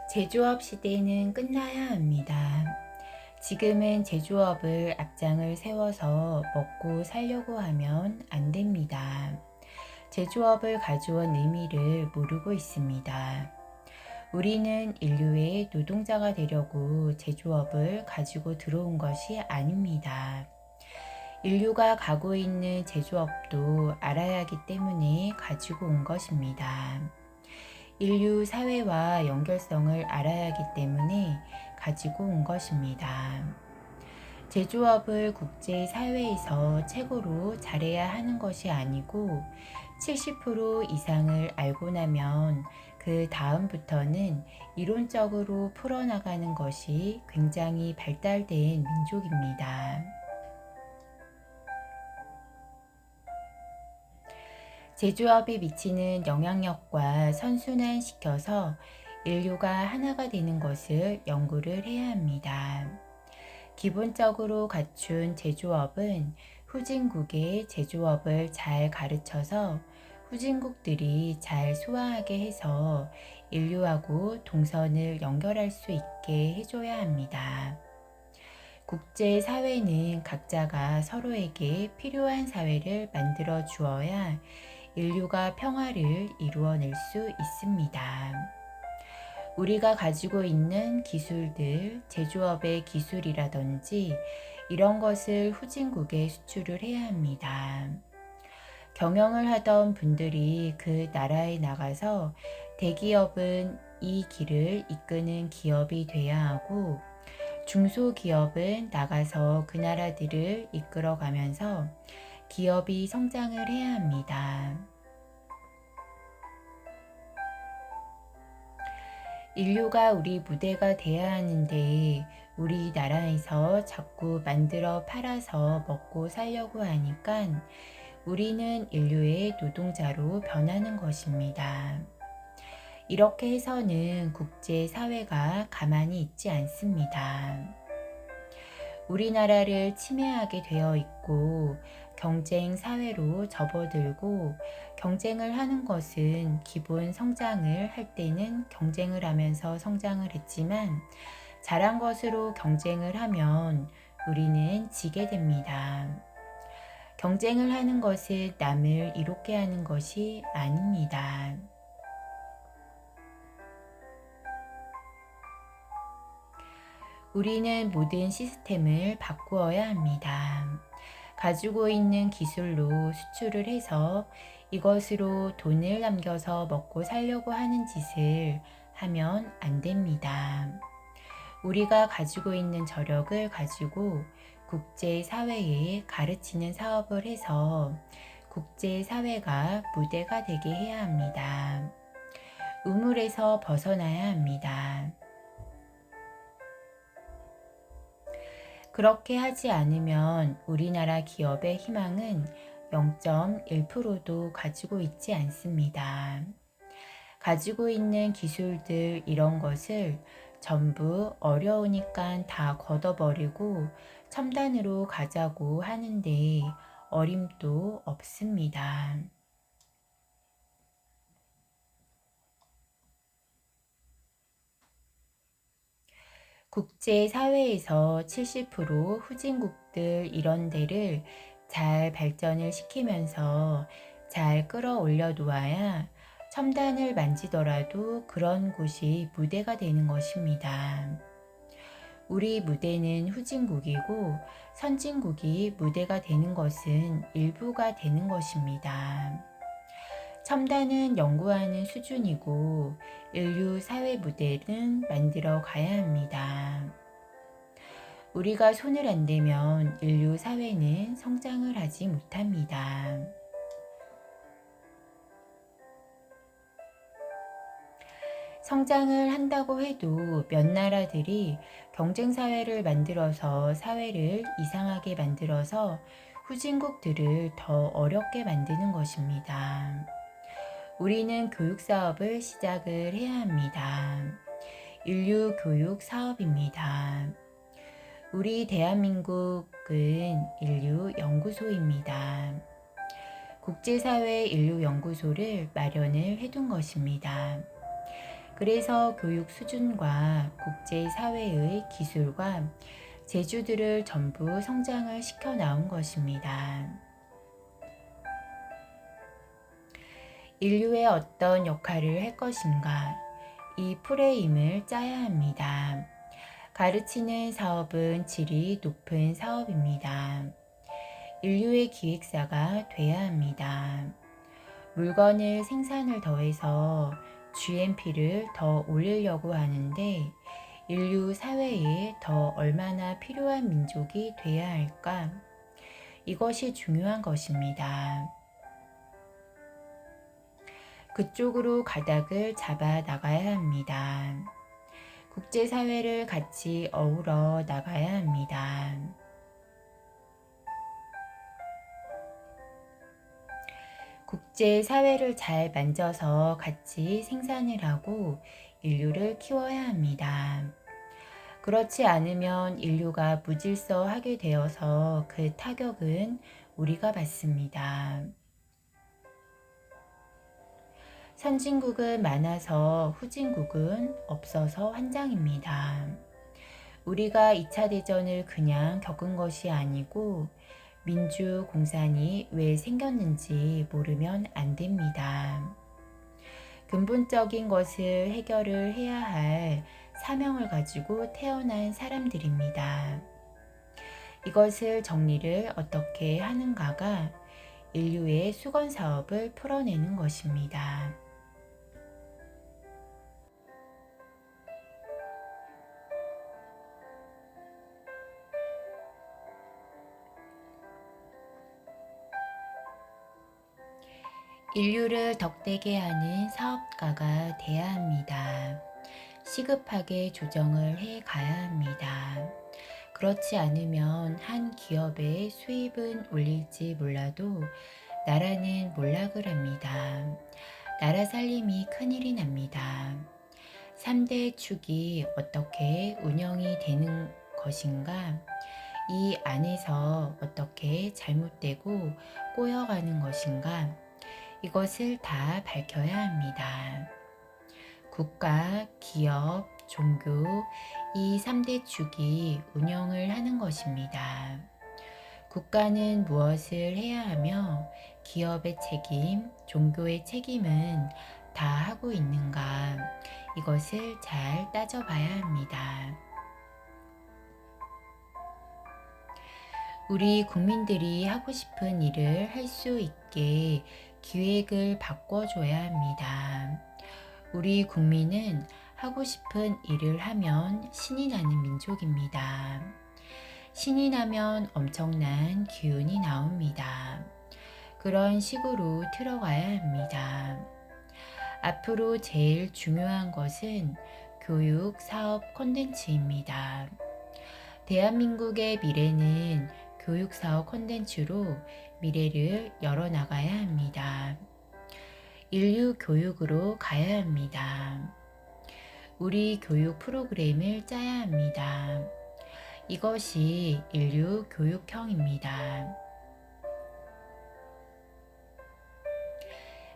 제조업 시대는 끝나야 합니다. 지금은 제조업을 앞장을 세워서 먹고 살려고 하면 안 됩니다. 제조업을 가져온 의미를 모르고 있습니다. 우리는 인류의 노동자가 되려고 제조업을 가지고 들어온 것이 아닙니다. 인류가 가고 있는 제조업도 알아야 하기 때문에 가지고 온 것입니다. 인류 사회와 연결성을 알아야 하기 때문에 가지고 온 것입니다. 제조업을 국제사회에서 최고로 잘해야 하는 것이 아니고 70% 이상을 알고 나면 그 다음부터는 이론적으로 풀어나가는 것이 굉장히 발달된 민족입니다. 제조업이 미치는 영향력과 선순환시켜서 인류가 하나가 되는 것을 연구를 해야 합니다. 기본적으로 갖춘 제조업은 후진국의 제조업을 잘 가르쳐서 후진국들이 잘 소화하게 해서 인류하고 동선을 연결할 수 있게 해줘야 합니다. 국제사회는 각자가 서로에게 필요한 사회를 만들어 주어야 인류가 평화를 이루어낼 수 있습니다. 우리가 가지고 있는 기술들, 제조업의 기술이라든지 이런 것을 후진국에 수출을 해야 합니다. 경영을 하던 분들이 그 나라에 나가서 대기업은 이 길을 이끄는 기업이 돼야 하고 중소기업은 나가서 그 나라들을 이끌어 가면서 기업이 성장을 해야 합니다. 인류가 우리 무대가 돼야 하는데 우리나라에서 자꾸 만들어 팔아서 먹고 살려고 하니까 우리는 인류의 노동자로 변하는 것입니다. 이렇게 해서는 국제사회가 가만히 있지 않습니다. 우리나라를 침해하게 되어 있고 경쟁 사회로 접어들고 경쟁을 하는 것은 기본 성장을 할 때는 경쟁을 하면서 성장을 했지만 잘한 것으로 경쟁을 하면 우리는 지게 됩니다. 경쟁을 하는 것은 남을 이롭게 하는 것이 아닙니다. 우리는 모든 시스템을 바꾸어야 합니다. 가지고 있는 기술로 수출을 해서 이것으로 돈을 남겨서 먹고 살려고 하는 짓을 하면 안 됩니다. 우리가 가지고 있는 저력을 가지고 국제사회에 가르치는 사업을 해서 국제사회가 무대가 되게 해야 합니다. 우물에서 벗어나야 합니다. 그렇게 하지 않으면 우리나라 기업의 희망은 0.1%도 가지고 있지 않습니다. 가지고 있는 기술들 이런 것을 전부 어려우니까 다 걷어버리고 첨단으로 가자고 하는데 어림도 없습니다. 국제사회에서 70% 후진국들 이런 데를 잘 발전을 시키면서 잘 끌어올려 놓아야 첨단을 만지더라도 그런 곳이 무대가 되는 것입니다. 우리 무대는 후진국이고 선진국이 무대가 되는 것은 일부가 되는 것입니다. 첨단은 연구하는 수준이고 인류 사회 무대는 만들어 가야 합니다. 우리가 손을 안 대면 인류 사회는 성장을 하지 못합니다. 성장을 한다고 해도 몇 나라들이 경쟁사회를 만들어서 사회를 이상하게 만들어서 후진국들을 더 어렵게 만드는 것입니다. 우리는 교육 사업을 시작을 해야 합니다. 인류 교육 사업입니다. 우리 대한민국은 인류 연구소입니다. 국제사회 인류 연구소를 마련을 해둔 것입니다. 그래서 교육 수준과 국제사회의 기술과 재주들을 전부 성장을 시켜 나온 것입니다. 인류의 어떤 역할을 할 것인가, 이 프레임을 짜야 합니다. 가르치는 사업은 질이 높은 사업입니다. 인류의 기획사가 돼야 합니다. 물건을 생산을 더해서 GNP를 더 올리려고 하는데 인류 사회에 더 얼마나 필요한 민족이 돼야 할까? 이것이 중요한 것입니다. 그쪽으로 가닥을 잡아 나가야 합니다. 국제사회를 같이 어우러 나가야 합니다. 국제사회를 잘 만져서 같이 생산을 하고 인류를 키워야 합니다. 그렇지 않으면 인류가 무질서하게 되어서 그 타격은 우리가 받습니다. 선진국은 많아서 후진국은 없어서 환장입니다. 우리가 2차 대전을 그냥 겪은 것이 아니고 민주공산이 왜 생겼는지 모르면 안 됩니다. 근본적인 것을 해결을 해야 할 사명을 가지고 태어난 사람들입니다. 이것을 정리를 어떻게 하는가가 인류의 수건 사업을 풀어내는 것입니다. 인류를 덕되게 하는 사업가가 돼야 합니다. 시급하게 조정을 해 가야 합니다. 그렇지 않으면 한 기업의 수입은 올릴지 몰라도 나라는 몰락을 합니다. 나라 살림이 큰일이 납니다. 3대 축이 어떻게 운영이 되는 것인가? 이 안에서 어떻게 잘못되고 꼬여가는 것인가? 이것을 다 밝혀야 합니다. 국가, 기업, 종교, 이 3대 축이 운영을 하는 것입니다. 국가는 무엇을 해야 하며 기업의 책임, 종교의 책임은 다 하고 있는가? 이것을 잘 따져봐야 합니다. 우리 국민들이 하고 싶은 일을 할 수 있게 기획을 바꿔줘야 합니다. 우리 국민은 하고 싶은 일을 하면 신이 나는 민족입니다. 신이 나면 엄청난 기운이 나옵니다. 그런 식으로 틀어가야 합니다. 앞으로 제일 중요한 것은 교육 사업 콘텐츠입니다. 대한민국의 미래는 교육 사업 콘텐츠로 미래를 열어나가야 합니다. 인류 교육으로 가야 합니다. 우리 교육 프로그램을 짜야 합니다. 이것이 인류 교육형입니다.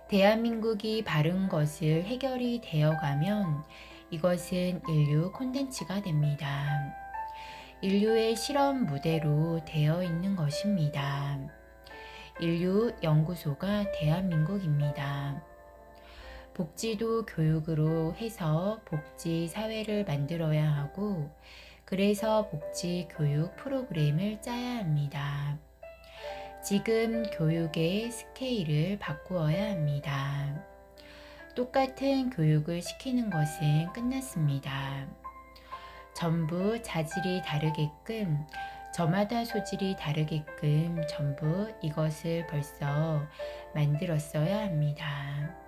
대한민국이 바른 것을 해결이 되어가면 이것은 인류 콘텐츠가 됩니다. 인류의 실험 무대로 되어 있는 것입니다. 인류 연구소가 대한민국입니다. 복지도 교육으로 해서 복지 사회를 만들어야 하고 그래서 복지 교육 프로그램을 짜야 합니다. 지금 교육의 스케일을 바꾸어야 합니다. 똑같은 교육을 시키는 것은 끝났습니다. 전부 자질이 다르게끔 저마다 소질이 다르게끔 전부 이것을 벌써 만들었어야 합니다.